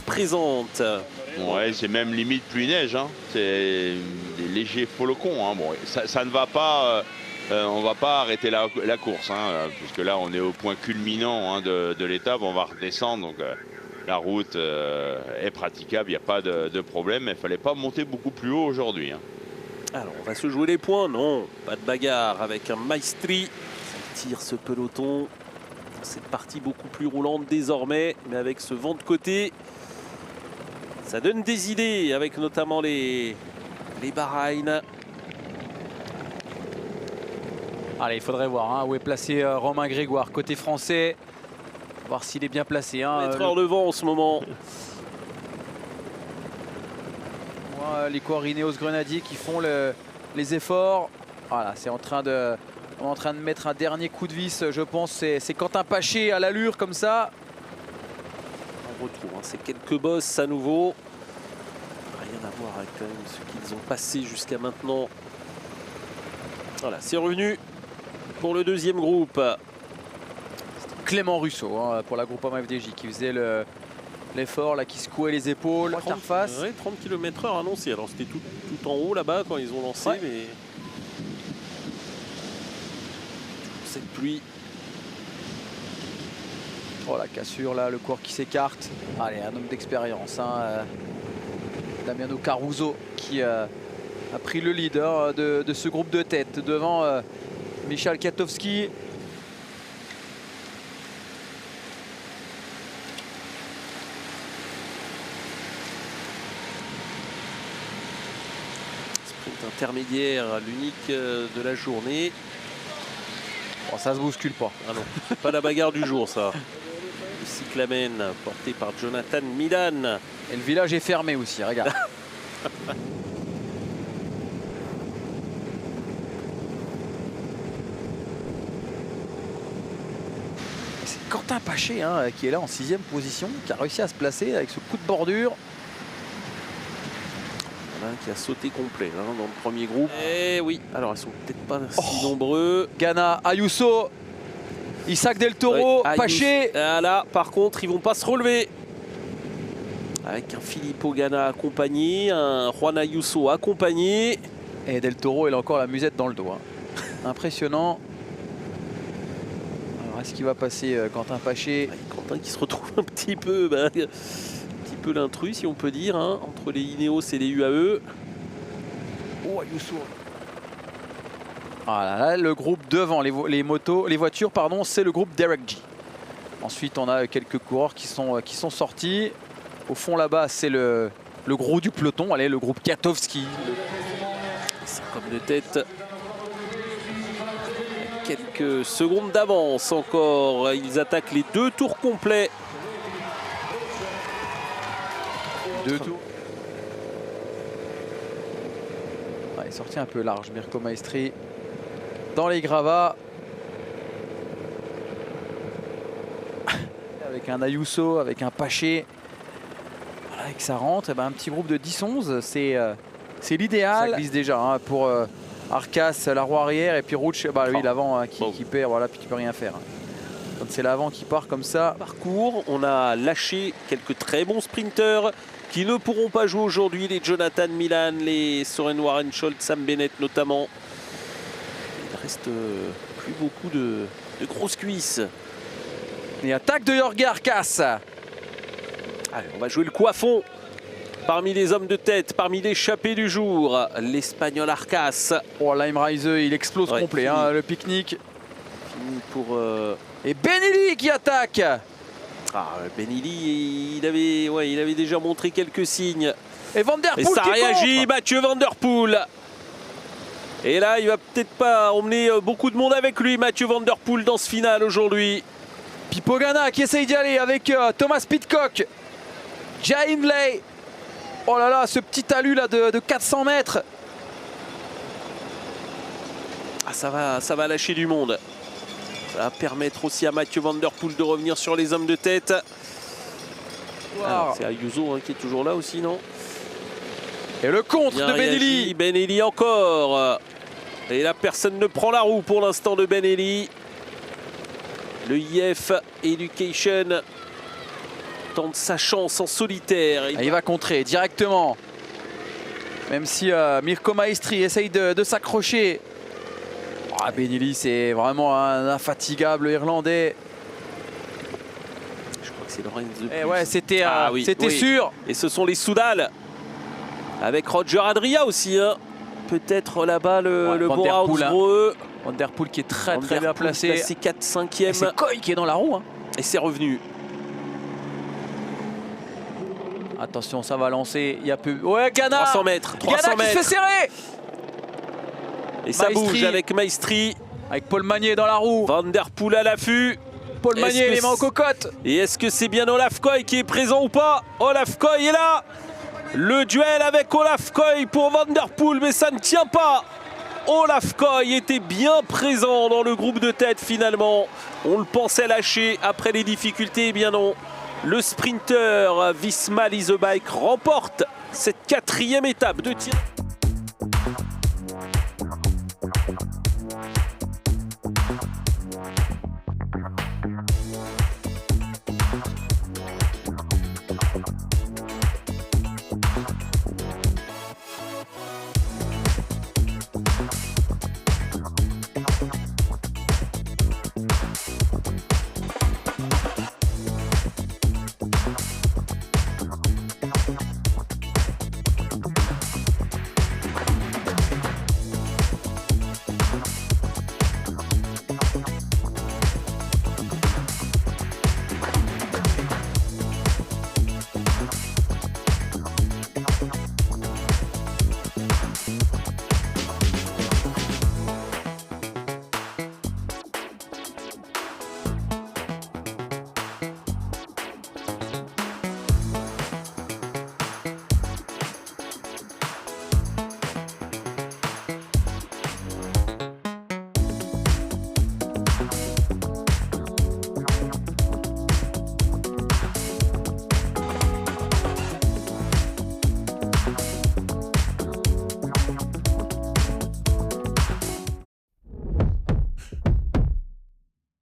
Présente. Ouais, c'est même limite pluie neige. Hein. C'est des légers flocons. Hein. Bon, ça ne va pas. On va pas arrêter la course, hein, puisque là on est au point culminant hein, de l'étape. On va redescendre, donc la route est praticable. Il n'y a pas de problème. Mais il fallait pas monter beaucoup plus haut aujourd'hui. Hein. Alors on va se jouer les points. Non, pas de bagarre avec un Maestri. Ça tire ce peloton. Cette partie beaucoup plus roulante désormais, mais avec ce vent de côté. Ça donne des idées avec notamment les Bahreïn. Allez, il faudrait voir hein, où est placé Romain Grégoire, côté français. Voir s'il est bien placé. Hein, Mettre le vent en ce moment. Les coureurs Ineos Grenadier qui font les efforts. Voilà, c'est en train de mettre un dernier coup de vis, je pense. C'est Quentin Paché à l'allure comme ça. On retrouve hein, ces quelques bosses à nouveau. Rien à voir avec quand même ce qu'ils ont passé jusqu'à maintenant. Voilà, c'est revenu pour le deuxième groupe. Clément Russo hein, pour la Groupama FDJ qui faisait l'effort, qui secouait les épaules. 30 km/h annoncé. Alors c'était tout en haut là-bas quand ils ont lancé. Ouais. Mais cette pluie. Oh la cassure là, le coureur qui s'écarte. Allez, un homme d'expérience. Hein, Damiano Caruso qui a pris le leader de ce groupe de tête devant Michal Kwiatkowski. Sprint intermédiaire, l'unique de la journée. Bon, ça se bouscule pas. Ah non, c'est pas la bagarre du jour ça. Le cyclamen porté par Jonathan Milan. Et le village est fermé aussi, regarde. C'est Quentin Paché hein, qui est là en 6e position, qui a réussi à se placer avec ce coup de bordure. Voilà, qui a sauté complet hein, dans le premier groupe. Et oui, alors ils sont peut-être pas si nombreux. Ghana, Ayuso, Isaac Del Toro, ouais, Paché. Là, par contre, ils vont pas se relever. Avec un Filippo Ganna accompagné, un Juan Ayuso accompagné. Et Del Toro, il a encore la musette dans le dos. Hein. Impressionnant. Alors, est-ce qu'il va passer Quentin Paché? Quentin qui se retrouve un petit peu, l'intrus, si on peut dire, hein, entre les Ineos et les UAE. Oh, Ayuso. Voilà, là, le groupe devant, les voitures, pardon, c'est le groupe Derek G. Ensuite, on a quelques coureurs qui sont sortis. Au fond, là-bas, c'est le gros du peloton. Allez, le groupe Kwiatkowski. 5 hommes de tête. Quelques secondes d'avance encore. Ils attaquent les 2 tours complets. 2 tours. Ouais, il est sorti un peu large, Mirko Maestri. Dans les gravats. Avec un Ayuso, avec un Paché. Voilà, et que ça rentre. Et ben, un petit groupe de 10-11, c'est l'idéal. Ça glisse déjà hein, pour Arcas, la roue arrière. Et puis Rouch, bah, lui, l'avant hein, qui perd, voilà, puis qui peut rien faire. Quand c'est l'avant qui part comme ça. Parcours, on a lâché quelques très bons sprinteurs qui ne pourront pas jouer aujourd'hui. Les Jonathan Milan, les Soren Warensholt, Sam Bennett notamment. Il reste plus beaucoup de grosses cuisses. Et attaque de Jorge Arcas. Allez, on va jouer le coiffon. Parmi les hommes de tête, parmi l'échappée du jour, l'Espagnol Arcas. Oh, Lime Rise, il explose complet, hein, le pique-nique. Fini pour... Et Benelli qui attaque. Benelli, il avait déjà montré quelques signes. Et Van Der Poel Et ça qui réagit, contre. Mathieu Van Der Poel. Et là, il va peut-être pas emmener beaucoup de monde avec lui, Mathieu Van Der Poel, dans ce final aujourd'hui. Puis Pogana qui essaye d'y aller avec Thomas Pidcock. Jay Hindley. Oh là là, ce petit talus là de 400 mètres. Ah, ça va lâcher du monde. Ça va permettre aussi à Mathieu Van Der Poel de revenir sur les hommes de tête. C'est Ayuso qui est toujours là aussi, non? Et le contre Bien de réagi, Benelli. Benelli encore. Et là, personne ne prend la roue pour l'instant de Benelli. Le IF Education tente sa chance en solitaire. Il va contrer directement. Même si Mirko Maestri essaye de s'accrocher. Benelli, c'est vraiment un infatigable Irlandais. Je crois que c'est Lorenz de Et plus. ouais, c'était Oui. sûr. Et ce sont les Soudal. Avec Roger Adria aussi. Peut-être là-bas le Van Der Poel, Bora Van Der Poel qui est très bien placé. C'est 4-5e. C'est Koy qui est dans la roue. Et c'est revenu. Attention, ça va lancer. Il y a peu. Ouais, Ghana. 300 mètres. 300 Ghana qui mètres. se fait serrer. Et ça Maestri. bouge avec Maestri. Avec Paul Magnier dans la roue. Van Der Poel à l'affût. Paul Magnier, les mains aux cocottes. Et est-ce que c'est bien Olaf Koy qui est présent ou pas? Olaf Koy est là. Le duel avec Olaf Koy pour Van Der Poel, mais ça ne tient pas. Olaf Koy était bien présent dans le groupe de tête finalement. On le pensait lâcher après les difficultés, eh bien non. Le sprinter Visma Leasebike remporte cette 4e étape de tir.